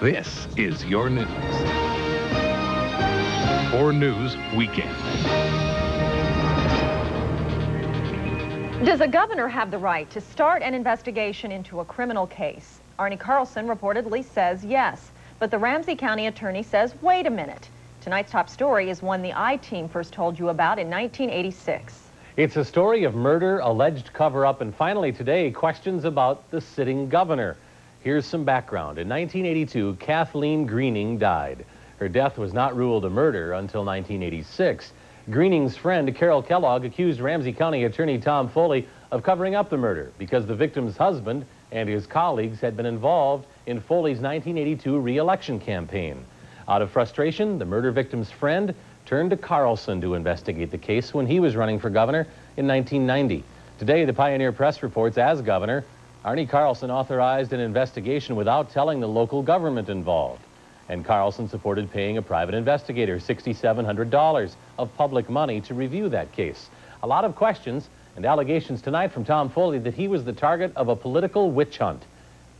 This is your news. 4 News Weekend. Does a governor have the right to start an investigation into a criminal case? Arne Carlson reportedly says yes, but the Ramsey County attorney says, wait a minute. Tonight's top story is one the I-Team first told you about in 1986. It's a story of murder, alleged cover-up, and finally today, questions about the sitting governor. Here's some background. In 1982, Kathleen Greening died. Her death was not ruled a murder until 1986. Greening's friend, Carol Kellogg, accused Ramsey County Attorney Tom Foley of covering up the murder because the victim's husband and his colleagues had been involved in Foley's 1982 re-election campaign. Out of frustration, the murder victim's friend turned to Carlson to investigate the case when he was running for governor in 1990. Today, the Pioneer Press reports as governor, Arne Carlson authorized an investigation without telling the local government involved. And Carlson supported paying a private investigator $6,700 of public money to review that case. A lot of questions and allegations tonight from Tom Foley that he was the target of a political witch hunt.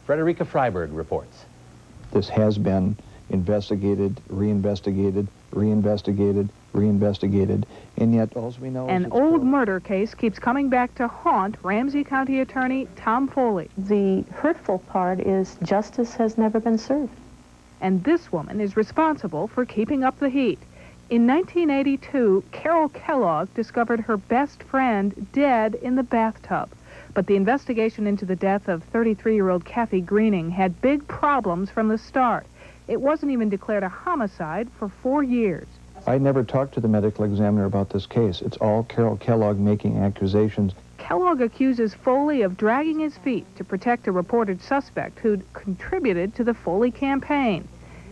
Frederica Freiberg reports. This has been investigated, reinvestigated, reinvestigated, reinvestigated, and yet all we know is an old murder case keeps coming back to haunt Ramsey County Attorney Tom Foley. The hurtful part is justice has never been served. And this woman is responsible for keeping up the heat. In 1982, Carol Kellogg discovered her best friend dead in the bathtub. But the investigation into the death of 33-year-old Kathy Greening had big problems from the start. It wasn't even declared a homicide for 4 years. I never talked to the medical examiner about this case. It's all Carol Kellogg making accusations. Kellogg accuses Foley of dragging his feet to protect a reported suspect who'd contributed to the Foley campaign.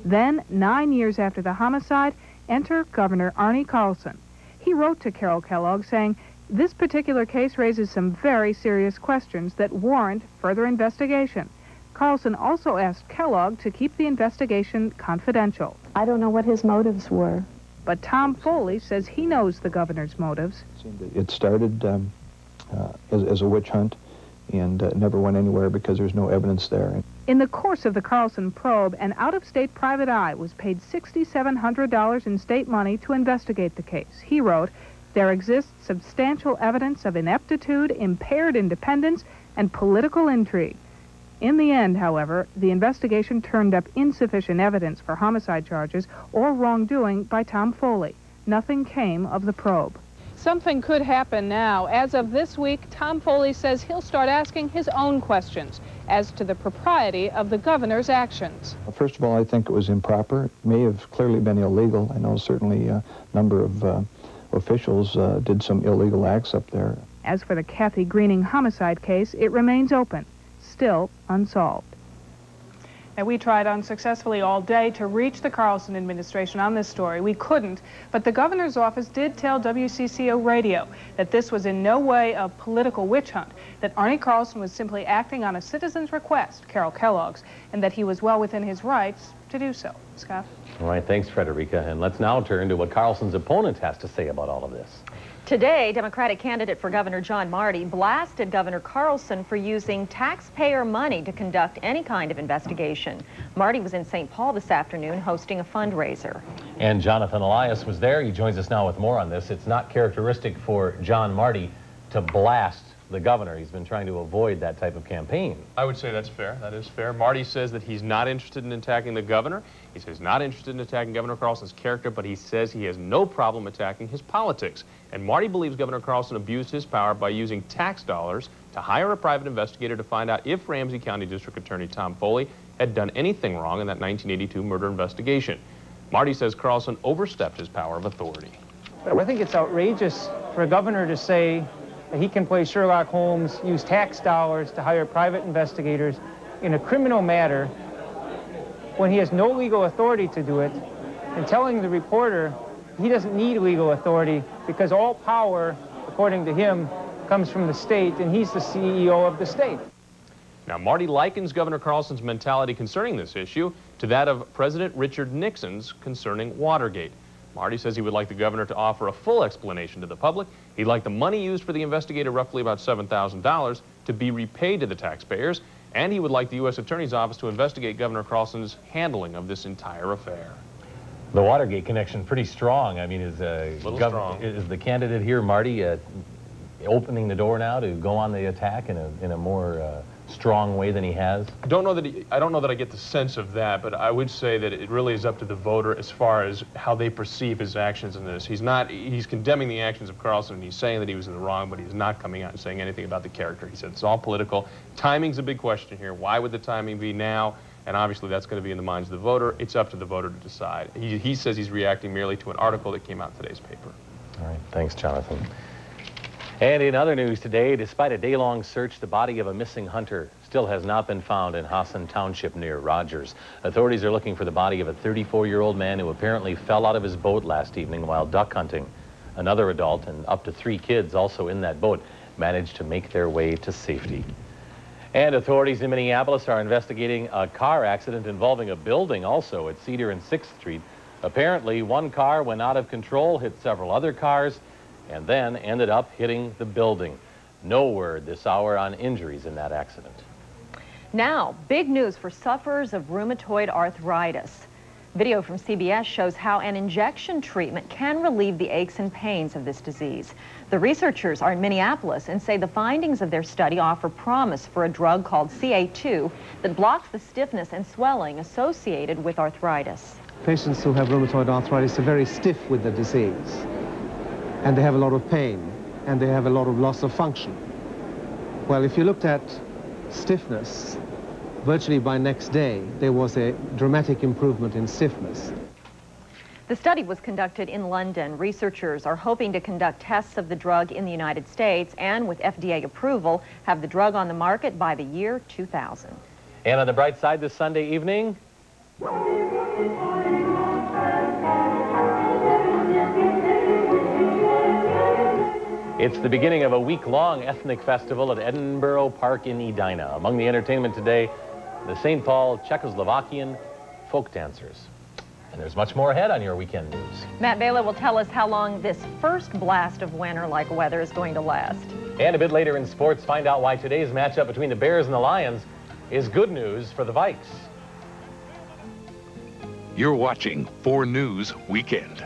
Then, 9 years after the homicide, enter Governor Arne Carlson. He wrote to Carol Kellogg saying, "This particular case raises some very serious questions that warrant further investigation." Carlson also asked Kellogg to keep the investigation confidential. I don't know what his motives were. But Tom Foley says he knows the governor's motives. It started as a witch hunt and never went anywhere because there's no evidence there. In the course of the Carlson probe, an out-of-state private eye was paid $6,700 in state money to investigate the case. He wrote, "There exists substantial evidence of ineptitude, impaired independence, and political intrigue." In the end, however, the investigation turned up insufficient evidence for homicide charges or wrongdoing by Tom Foley. Nothing came of the probe. Something could happen now. As of this week, Tom Foley says he'll start asking his own questions as to the propriety of the governor's actions. First of all, I think it was improper. It may have clearly been illegal. I know certainly a number of officials did some illegal acts up there. As for the Kathy Greening homicide case, it remains open, still unsolved. And we tried unsuccessfully all day to reach the Carlson administration on this story. We couldn't, but the governor's office did tell WCCO Radio that this was in no way a political witch hunt, that Arne Carlson was simply acting on a citizen's request, Carol Kellogg's, and that he was well within his rights to do so. Scott? All right, thanks, Frederica. And let's now turn to what Carlson's opponent has to say about all of this. Today, Democratic candidate for Governor John Marty blasted Governor Carlson for using taxpayer money to conduct any kind of investigation. Marty was in St. Paul this afternoon hosting a fundraiser. And Jonathan Elias was there. He joins us now with more on this. It's not characteristic for John Marty to blast the governor. He's been trying to avoid that type of campaign. I would say that's fair. That is fair. Marty says that he's not interested in attacking the governor. He says he's not interested in attacking Governor Carlson's character, but he says he has no problem attacking his politics. And Marty believes Governor Carlson abused his power by using tax dollars to hire a private investigator to find out if Ramsey County District Attorney Tom Foley had done anything wrong in that 1982 murder investigation. Marty says Carlson overstepped his power of authority. I think it's outrageous for a governor to say that he can play Sherlock Holmes, use tax dollars to hire private investigators in a criminal matter when he has no legal authority to do it, and telling the reporter he doesn't need legal authority because all power, according to him, comes from the state, and he's the CEO of the state. Now, Marty likens Governor Carlson's mentality concerning this issue to that of President Richard Nixon's concerning Watergate. Marty says he would like the governor to offer a full explanation to the public. He'd like the money used for the investigator, roughly about $7,000, to be repaid to the taxpayers. and he would like the U.S. Attorney's Office to investigate Governor Carlson's handling of this entire affair. The Watergate connection pretty strong. I mean, is the candidate here, Marty, opening the door now to go on the attack in a more strong way than he has? I don't know that I get the sense of that, but I would say that it really is up to the voter as far as how they perceive his actions in this. He's condemning the actions of Carlson, and he's saying that he was in the wrong, but he's not coming out and saying anything about the character. He said it's all political. Timing's a big question here. Why would the timing be now? And obviously that's going to be in the minds of the voter. It's up to the voter to decide. He says he's reacting merely to an article that came out in today's paper. All right, thanks, Jonathan. And in other news today, despite a day-long search, the body of a missing hunter still has not been found in Hassan Township near Rogers. Authorities are looking for the body of a 34-year-old man who apparently fell out of his boat last evening while duck hunting. Another adult and up to 3 kids also in that boat managed to make their way to safety. And authorities in Minneapolis are investigating a car accident involving a building also at Cedar and 6th Street. Apparently, one car went out of control, hit several other cars, and then ended up hitting the building. No word this hour on injuries in that accident. Now, big news for sufferers of rheumatoid arthritis. Video from CBS shows how an injection treatment can relieve the aches and pains of this disease. The researchers are in Minneapolis and say the findings of their study offer promise for a drug called CA2 that blocks the stiffness and swelling associated with arthritis. Patients who have rheumatoid arthritis are very stiff with the disease, and they have a lot of pain, and they have a lot of loss of function. Well, if you looked at stiffness, virtually by next day, there was a dramatic improvement in stiffness. The study was conducted in London. Researchers are hoping to conduct tests of the drug in the United States and, with FDA approval, have the drug on the market by the year 2000. And on the bright side this Sunday evening, it's the beginning of a week-long ethnic festival at Edinburgh Park in Edina. Among the entertainment today, the St. Paul Czechoslovakian folk dancers. And there's much more ahead on your weekend news. Matt Baila will tell us how long this first blast of winter-like weather is going to last. And a bit later in sports, find out why today's matchup between the Bears and the Lions is good news for the Vikes. You're watching 4 News Weekend.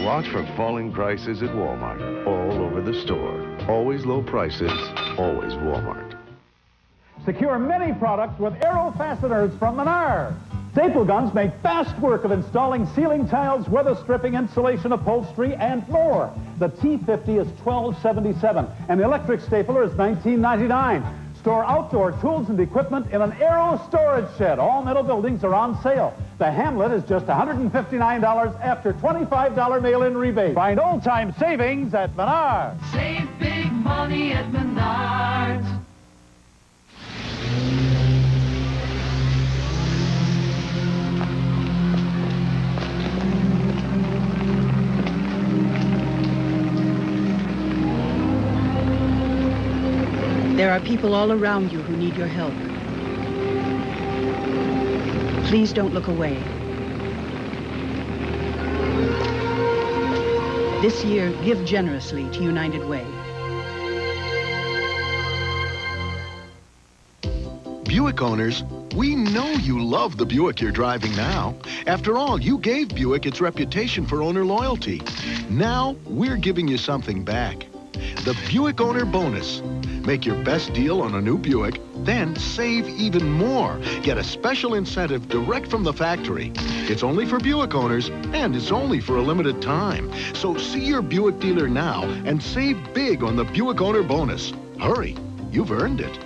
Watch for falling prices at Walmart, all over the store. Always low prices, always Walmart. Secure many products with Aero fasteners from Menards. Staple guns make fast work of installing ceiling tiles, weather stripping, insulation, upholstery, and more. The T50 is $12.77, and the electric stapler is $19.99. Store outdoor tools and equipment in an Aero storage shed. All metal buildings are on sale. The Hamlet is just $159 after $25 mail-in rebate. Find old-time savings at Menards. Save big money at Menards. There are people all around you who need your help. Please don't look away. This year, give generously to United Way. Buick owners, we know you love the Buick you're driving now. After all, you gave Buick its reputation for owner loyalty. Now, we're giving you something back. The Buick Owner Bonus. Make your best deal on a new Buick, then save even more. Get a special incentive direct from the factory. It's only for Buick owners, and it's only for a limited time. So see your Buick dealer now and save big on the Buick Owner Bonus. Hurry, you've earned it.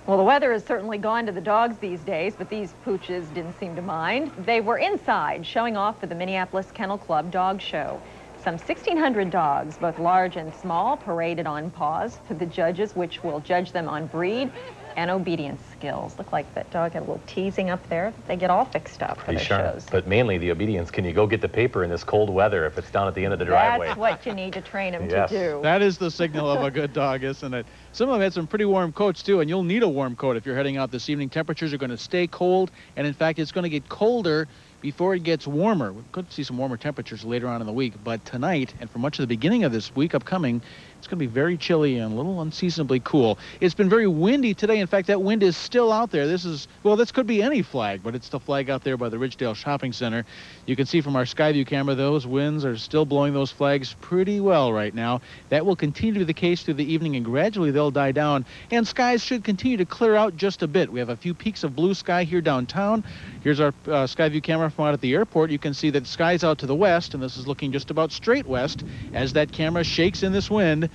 Well, the weather has certainly gone to the dogs these days, but these pooches didn't seem to mind. They were inside, showing off for the Minneapolis Kennel Club Dog Show. Some 1,600 dogs, both large and small, paraded on paws to the judges, which will judge them on breed and obedience skills. Look like that dog had a little teasing up there. They get all fixed up for their shows. But mainly the obedience. Can you go get the paper in this cold weather if it's down at the end of the driveway? That's what you need to train them to do. That is the signal of a good dog, isn't it? Some of them had some pretty warm coats, too, and you'll need a warm coat if you're heading out this evening. Temperatures are going to stay cold, and in fact, it's going to get colder before it gets warmer. We could see some warmer temperatures later on in the week, but tonight and for much of the beginning of this week upcoming, it's going to be very chilly and a little unseasonably cool. It's been very windy today. In fact, that wind is still out there. This could be any flag, but it's the flag out there by the Ridgedale Shopping Center. You can see from our Skyview camera, those winds are still blowing those flags pretty well right now. That will continue to be the case through the evening, and gradually they'll die down, and skies should continue to clear out just a bit. We have a few peaks of blue sky here downtown. Here's our Skyview camera from out at the airport. You can see that the sky's out to the west, and this is looking just about straight west as that camera shakes in this wind.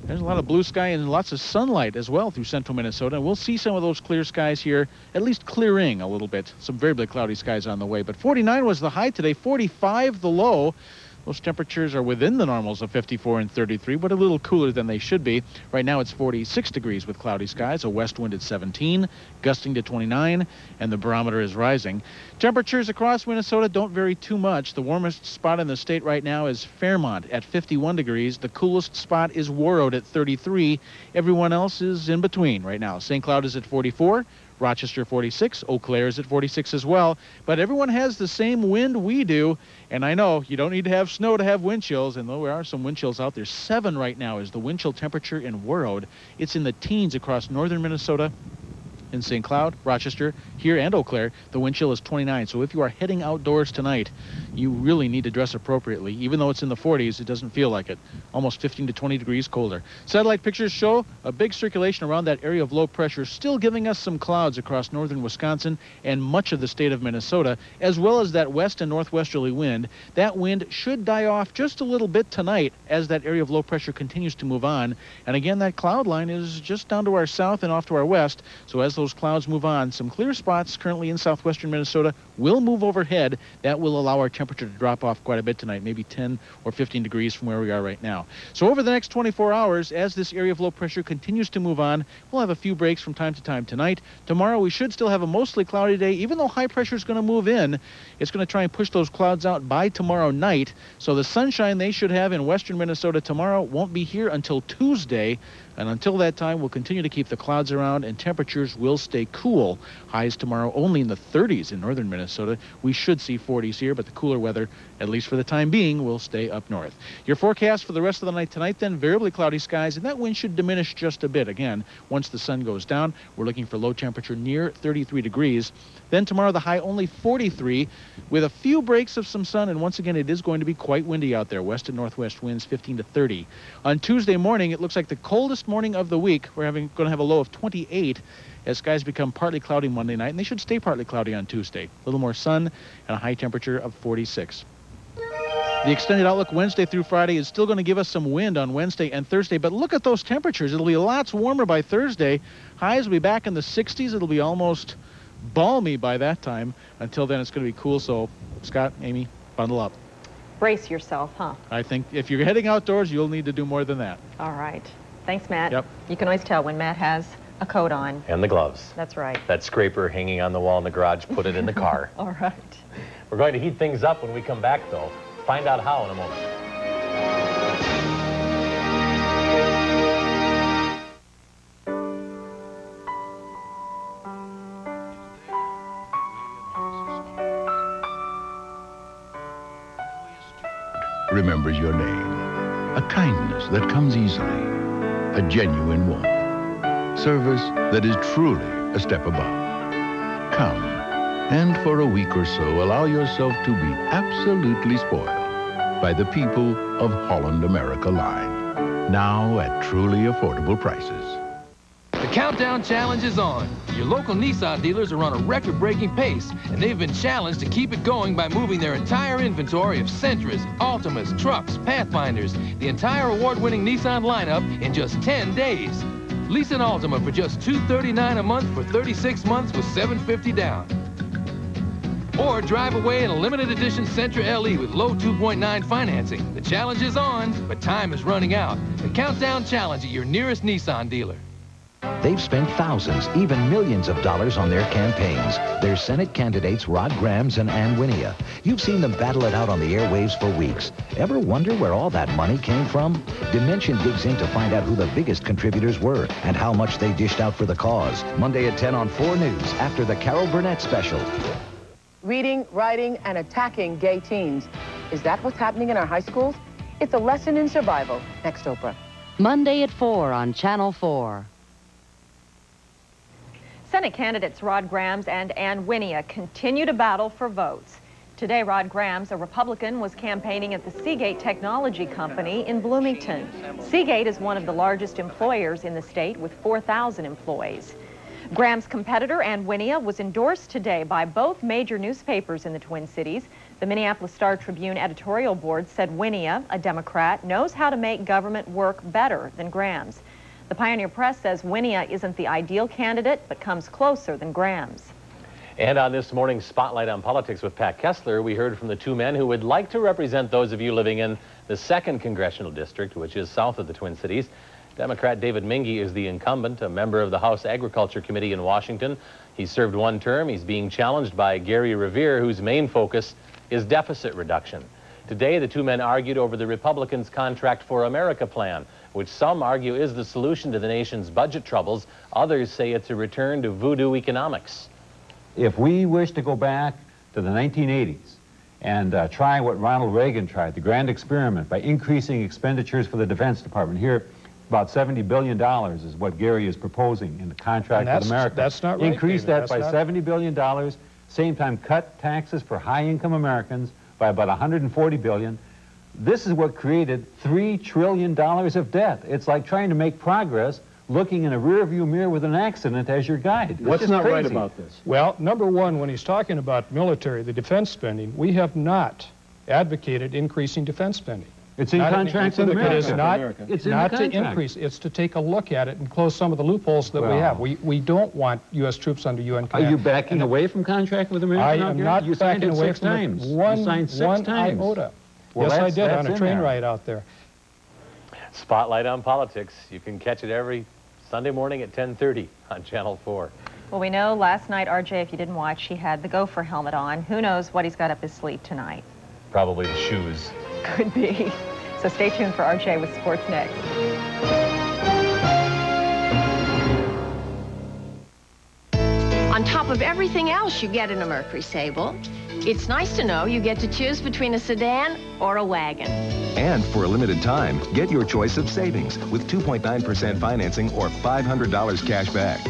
There's a lot of blue sky and lots of sunlight as well through central Minnesota. And we'll see some of those clear skies here, at least clearing a little bit. Some very big cloudy skies on the way. But 49 was the high today, 45 the low. Those temperatures are within the normals of 54 and 33, but a little cooler than they should be. Right now it's 46 degrees with cloudy skies, a west wind at 17, gusting to 29, and the barometer is rising. Temperatures across Minnesota don't vary too much. The warmest spot in the state right now is Fairmont at 51 degrees. The coolest spot is Warroad at 33. Everyone else is in between right now. St. Cloud is at 44. Rochester 46, Eau Claire is at 46 as well, but everyone has the same wind we do, and I know you don't need to have snow to have wind chills, and though there are some wind chills out there, 7 right now is the wind chill temperature in Warroad. It's in the teens across northern Minnesota. In St. Cloud, Rochester, here, and Eau Claire, the wind chill is 29. So if you are heading outdoors tonight, you really need to dress appropriately. Even though it's in the 40s, it doesn't feel like it. Almost 15 to 20 degrees colder. Satellite pictures show a big circulation around that area of low pressure, still giving us some clouds across northern Wisconsin and much of the state of Minnesota, as well as that west and northwesterly wind. That wind should die off just a little bit tonight as that area of low pressure continues to move on. And again, that cloud line is just down to our south and off to our west. So as those clouds move on, some clear spots currently in southwestern Minnesota will move overhead. That will allow our temperature to drop off quite a bit tonight, maybe 10 or 15 degrees from where we are right now. So over the next 24 hours, as this area of low pressure continues to move on, we'll have a few breaks from time to time tonight. Tomorrow we should still have a mostly cloudy day. Even though high pressure is going to move in, it's going to try and push those clouds out by tomorrow night. So the sunshine they should have in western Minnesota tomorrow won't be here until Tuesday. And until that time, we'll continue to keep the clouds around, and temperatures will stay cool. Highs tomorrow only in the 30s in northern Minnesota. We should see 40s here, but the cooler weather, at least for the time being, will stay up north. Your forecast for the rest of the night tonight, then, variably cloudy skies, and that wind should diminish just a bit. Again, once the sun goes down, we're looking for low temperature near 33 degrees. Then tomorrow, the high only 43, with a few breaks of some sun, and once again, it is going to be quite windy out there. West and northwest winds 15 to 30. On Tuesday morning, it looks like the coldest morning of the week. We're going to have a low of 28 as skies become partly cloudy Monday night, and they should stay partly cloudy on Tuesday. A little more sun and a high temperature of 46. The extended outlook Wednesday through Friday is still going to give us some wind on Wednesday and Thursday, but look at those temperatures. It'll be lots warmer by Thursday. Highs will be back in the 60s. It'll be almost balmy by that time. Until then, it's going to be cool. So, Scott, Amy, bundle up. Brace yourself, huh? I think if you're heading outdoors, you'll need to do more than that. All right. Thanks, Matt. Yep. You can always tell when Matt has a coat on. And the gloves. That's right. That scraper hanging on the wall in the garage, put it in the car. All right. We're going to heat things up when we come back, though. Find out how in a moment. Remembers your name. A kindness that comes easily. A genuine warmth. Service that is truly a step above. Come, and for a week or so, allow yourself to be absolutely spoiled by the people of Holland America Line. Now at truly affordable prices. The Countdown Challenge is on. Your local Nissan dealers are on a record-breaking pace, and they've been challenged to keep it going by moving their entire inventory of Sentras, Altimas, trucks, Pathfinders, the entire award-winning Nissan lineup in just 10 days. Lease an Altima for just $239 a month for 36 months with $750 down. Or drive away in a limited edition Sentra LE with low 2.9 financing. The challenge is on, but time is running out. The Countdown Challenge at your nearest Nissan dealer. They've spent thousands, even millions of dollars on their campaigns. They're Senate candidates Rod Grams and Ann Winia. You've seen them battle it out on the airwaves for weeks. Ever wonder where all that money came from? Dimension digs in to find out who the biggest contributors were and how much they dished out for the cause. Monday at 10 on 4 News after the Carol Burnett special. Reading, writing, and attacking gay teens. Is that what's happening in our high schools? It's a lesson in survival. Next, Oprah. Monday at 4 on Channel 4. Senate candidates Rod Grams and Ann Winia continue to battle for votes. Today, Rod Grams, a Republican, was campaigning at the Seagate Technology Company in Bloomington. Seagate is one of the largest employers in the state with 4,000 employees. Grams' competitor, Ann Winia, was endorsed today by both major newspapers in the Twin Cities. The Minneapolis Star-Tribune editorial board said Winia, a Democrat, knows how to make government work better than Grams. The Pioneer Press says Winia isn't the ideal candidate, but comes closer than Grams. And on this morning's Spotlight on Politics with Pat Kessler, we heard from the two men who would like to represent those of you living in the 2nd Congressional District, which is south of the Twin Cities. Democrat David Mingy is the incumbent, a member of the House Agriculture Committee in Washington. He served 1 term. He's being challenged by Gary Revere, whose main focus is deficit reduction. Today, the two men argued over the Republicans' Contract for America plan, which some argue is the solution to the nation's budget troubles. Others say it's a return to voodoo economics. If we wish to go back to the 1980s and try what Ronald Reagan tried, the grand experiment, by increasing expenditures for the Defense Department, here about $70 billion is what Gary is proposing in the Contract with America. That's not right, Increase David. that by $70 billion, same time cut taxes for high-income Americans by about $140 billion. This is what created $3 trillion of debt. It's like trying to make progress looking in a rearview mirror with an accident as your guide. What's not right about this? Well, number one, when he's talking about military, the defense spending, we have not advocated increasing defense spending. It's in Contract with America. It is not to increase. It's to take a look at it and close some of the loopholes that we have. We don't want U.S. troops under UN command. Are you backing away from Contract with America? I am not backing away from it. One iota. Well, yes, I did, on a train ride out there. Spotlight on Politics. You can catch it every Sunday morning at 10:30 on Channel 4. Well, we know last night, RJ, if you didn't watch, he had the gopher helmet on. Who knows what he's got up his sleeve tonight? Probably the shoes. Could be. So stay tuned for RJ with Sports Next. On top of everything else you get in a Mercury Sable, it's nice to know you get to choose between a sedan or a wagon. And for a limited time, get your choice of savings with 2.9% financing or $500 cash back.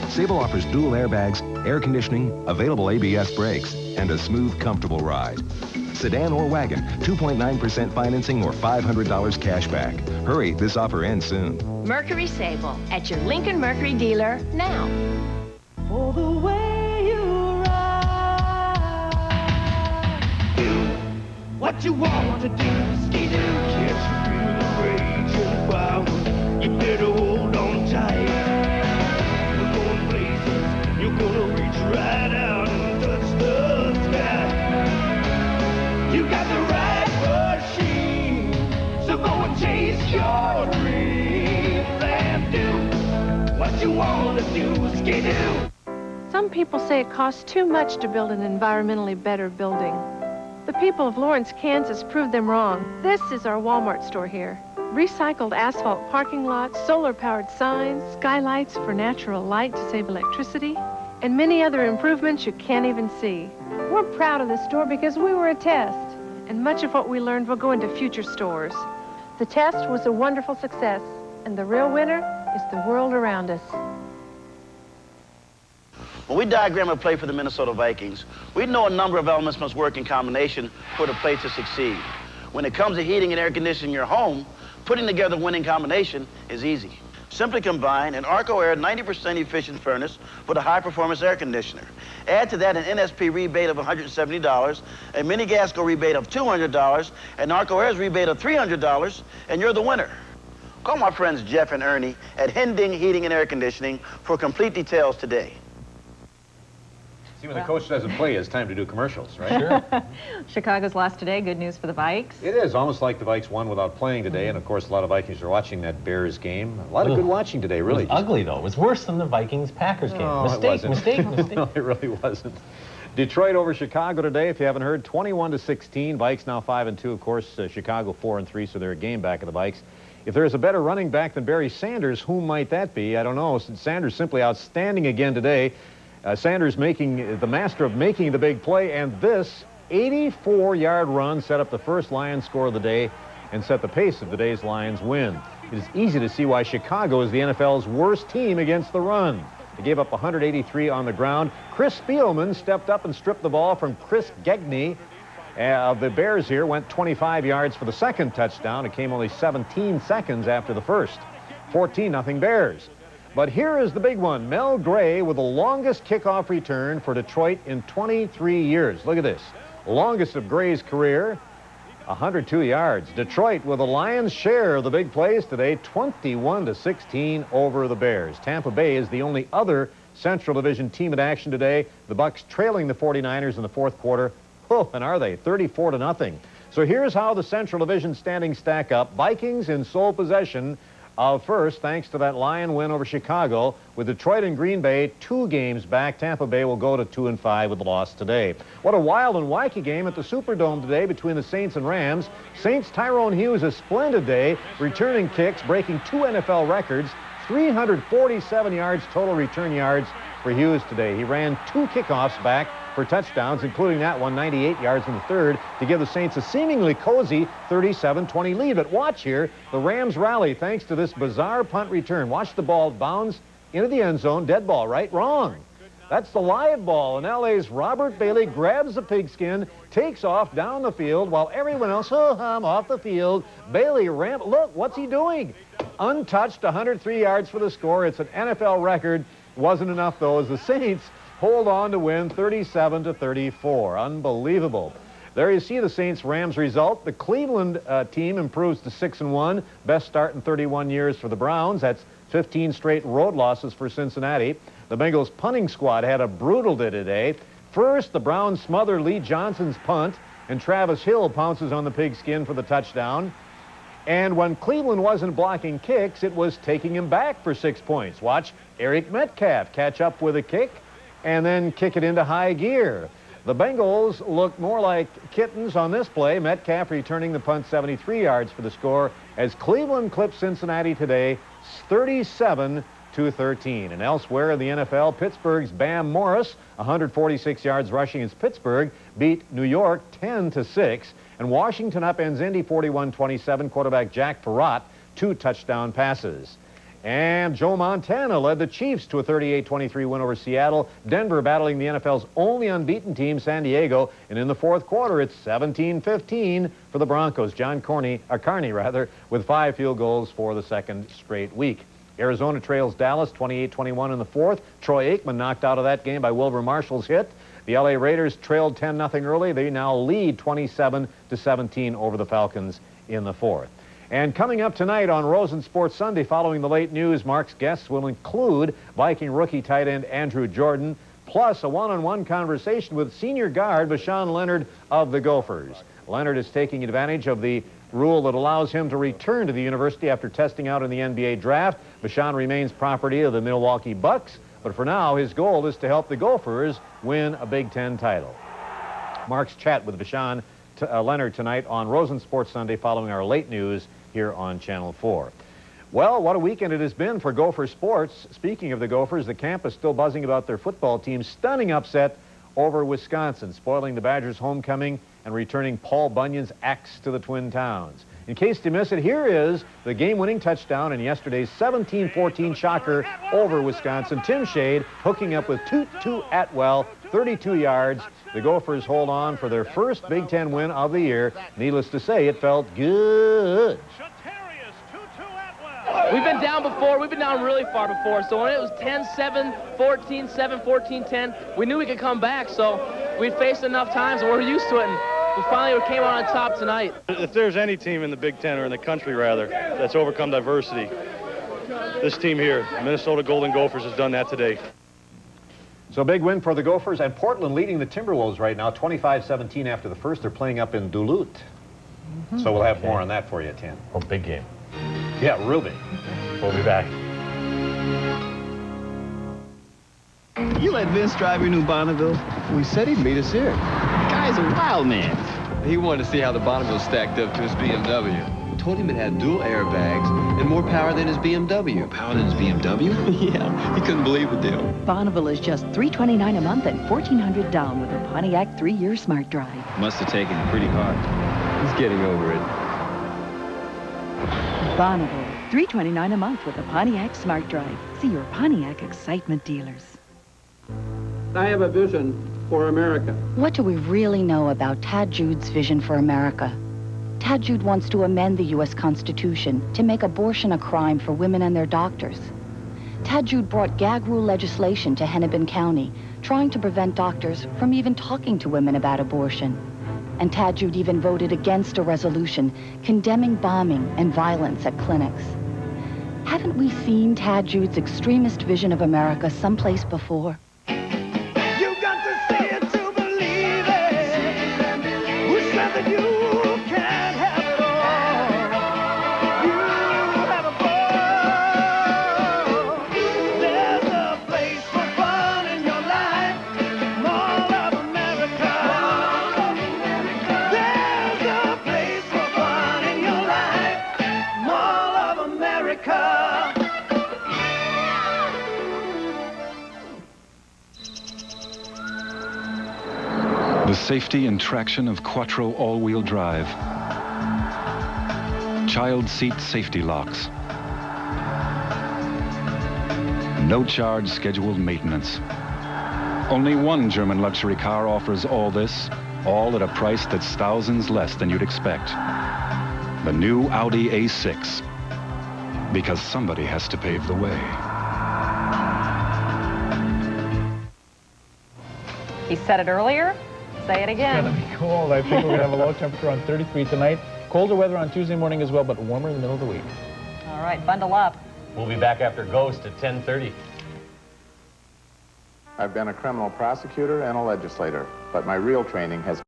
Sable offers dual airbags, air conditioning, available ABS brakes, and a smooth, comfortable ride. Sedan or wagon, 2.9% financing or $500 cash back. Hurry, this offer ends soon. Mercury Sable at your Lincoln Mercury dealer now. For the way you ride, do what you want to do. Ski-doo, can't you feel the rage and power? You better hold on tight. You're going places, you're gonna reach right out and touch the sky. You got the right machine, so go and chase your dreams and do what you want to do. Ski-doo. Some people say it costs too much to build an environmentally better building. The people of Lawrence, Kansas proved them wrong. This is our Walmart store here. Recycled asphalt parking lots, solar-powered signs, skylights for natural light to save electricity, and many other improvements you can't even see. We're proud of this store because we were a test, and much of what we learned will go into future stores. The test was a wonderful success, and the real winner is the world around us. When we diagram a play for the Minnesota Vikings, we know a number of elements must work in combination for the play to succeed. When it comes to heating and air conditioning your home, putting together a winning combination is easy. Simply combine an Arco Air 90% efficient furnace with a high-performance air conditioner. Add to that an NSP rebate of $170, a Mini Gasco rebate of $200, an Arco Air's rebate of $300, and you're the winner. Call my friends Jeff and Ernie at Hending Heating and Air Conditioning for complete details today. See, when the coach doesn't play, it's time to do commercials, right? Sure. Chicago's lost today. Good news for the Vikes. It is almost like the Vikes won without playing today, and of course a lot of Vikings are watching that Bears game. A lot of good watching today, really. It was ugly, though. It was worse than the Vikings-Packers game. No, Mistake. No, it really wasn't. Detroit over Chicago today, if you haven't heard, 21-16. Vikes now 5-2, of course. Chicago 4-3, so they're a game back of the Vikes. If there's a better running back than Barry Sanders, who might that be? I don't know. Sanders simply outstanding again today. Sanders making the master of making the big play, and this 84-yard run set up the first Lions score of the day and set the pace of today's Lions win. It is easy to see why Chicago is the NFL's worst team against the run. They gave up 183 on the ground. Chris Spielman stepped up and stripped the ball from Chris Gegney of the Bears here, went 25 yards for the second touchdown. It came only 17 seconds after the first. 14-0 Bears. But here is the big one. Mel Gray with the longest kickoff return for Detroit in 23 years. Look at this. Longest of Gray's career, 102 yards. Detroit with the Lions' share of the big plays today, 21-16 over the Bears. Tampa Bay is the only other Central Division team in action today. The Bucs trailing the 49ers in the fourth quarter. Oh, and are they? 34-0. So here's how the Central Division standings stack up. Vikings in sole possession of first, thanks to that Lion win over Chicago. With Detroit and Green Bay 2 games back, Tampa Bay will go to 2-5 with the loss today. What a wild and wacky game at the Superdome today between the Saints and Rams. Saints' Tyrone Hughes, a splendid day, returning kicks, breaking 2 NFL records, 347 yards total return yards for Hughes today. He ran 2 kickoffs back for touchdowns, including that one, 98 yards in the third, to give the Saints a seemingly cozy 37-20 lead. But watch here, the Rams rally thanks to this bizarre punt return. Watch the ball bounce into the end zone. Dead ball, right? Wrong. That's the live ball, and LA's Robert Bailey grabs the pigskin, takes off down the field, while everyone else, off the field. Bailey look, what's he doing? Untouched, 103 yards for the score. It's an NFL record. Wasn't enough, though, as the Saints hold on to win 37-34. Unbelievable. There you see the Saints-Rams result. The Cleveland team improves to 6-1. Best start in 31 years for the Browns. That's 15 straight road losses for Cincinnati. The Bengals punting squad had a brutal day today. First, the Browns smother Lee Johnson's punt, and Travis Hill pounces on the pigskin for the touchdown. And when Cleveland wasn't blocking kicks, it was taking him back for 6 points. Watch Eric Metcalf catch up with a kick and then kick it into high gear. The Bengals look more like kittens on this play. Metcalf returning the punt 73 yards for the score as Cleveland clips Cincinnati today 37-13. And elsewhere in the NFL, Pittsburgh's Bam Morris, 146 yards rushing as Pittsburgh beat New York 10-6. And Washington upends Indy 41-27. Quarterback Jack Perrott, 2 touchdown passes. And Joe Montana led the Chiefs to a 38-23 win over Seattle. Denver battling the NFL's only unbeaten team, San Diego. And in the fourth quarter, it's 17-15 for the Broncos. John Carney, with 5 field goals for the second straight week. Arizona trails Dallas 28-21 in the fourth. Troy Aikman knocked out of that game by Wilbur Marshall's hit. The LA Raiders trailed 10-0 early. They now lead 27-17 over the Falcons in the fourth. And coming up tonight on Rosen Sports Sunday, following the late news, Mark's guests will include Viking rookie tight end Andrew Jordan, plus a one-on-one conversation with senior guard Bashan Leonard of the Gophers. Leonard is taking advantage of the rule that allows him to return to the university after testing out in the NBA draft. Bashan remains property of the Milwaukee Bucks, but for now, his goal is to help the Gophers win a Big Ten title. Mark's chat with Bashan Leonard tonight on Rosen Sports Sunday following our late news here on Channel 4. Well, what a weekend it has been for Gopher sports. Speaking of the Gophers, the camp is still buzzing about their football team's stunning upset over Wisconsin, spoiling the Badgers' homecoming and returning Paul Bunyan's axe to the Twin Towns. In case you miss it, here is the game-winning touchdown in yesterday's 17-14 shocker over Wisconsin. Tim Shade hooking up with Tutu Atwell, 32 yards. The Gophers hold on for their first Big Ten win of the year. Needless to say, it felt good. We've been down before. We've been down really far before. So when it was 10-7, 14-7, 14-10, we knew we could come back. So we'd faced enough times, and we're used to it. And we finally came out on top tonight. If there's any team in the Big Ten, or in the country rather, that's overcome diversity, this team here, Minnesota Golden Gophers, has done that today. So big win for the Gophers, and Portland leading the Timberwolves right now, 25-17 after the first. They're playing up in Duluth. So we'll have more on that for you at 10. Oh, big game. Yeah, real big. We'll be back. You let Vince drive your new Bonneville? We said he'd meet us here. The guy's a wild man. He wanted to see how the Bonneville stacked up to his BMW. Told him it had dual airbags and more power than his BMW. More power than his BMW? Yeah, he couldn't believe the deal. Bonneville is just $329 a month and $1,400 down with a Pontiac 3-year smart drive. Must have taken him pretty hard. He's getting over it. Bonneville, $329 a month with a Pontiac smart drive. See your Pontiac excitement dealers. I have a vision for America. What do we really know about Tad Jude's vision for America? Tad Jude wants to amend the U.S. Constitution to make abortion a crime for women and their doctors. Tad Jude brought gag rule legislation to Hennepin County, trying to prevent doctors from even talking to women about abortion. And Tad Jude even voted against a resolution condemning bombing and violence at clinics. Haven't we seen Tad Jude's extremist vision of America someplace before? You got to see it to believe it. Who said that you can't have it all? You have a ball. There's a place for fun in your life. Mall of America. There's a place for fun in your life. Mall of America. The safety and traction of Quattro all-wheel drive. Child seat safety locks. No charge scheduled maintenance. Only one German luxury car offers all this, all at a price that's thousands less than you'd expect. The new Audi A6. Because somebody has to pave the way. He said it earlier. Say it again. It's going to be cold. I think we're going to have a low temperature on 33 tonight. Colder weather on Tuesday morning as well, but warmer in the middle of the week. All right, bundle up. We'll be back after Ghost at 10:30. I've been a criminal prosecutor and a legislator, but my real training has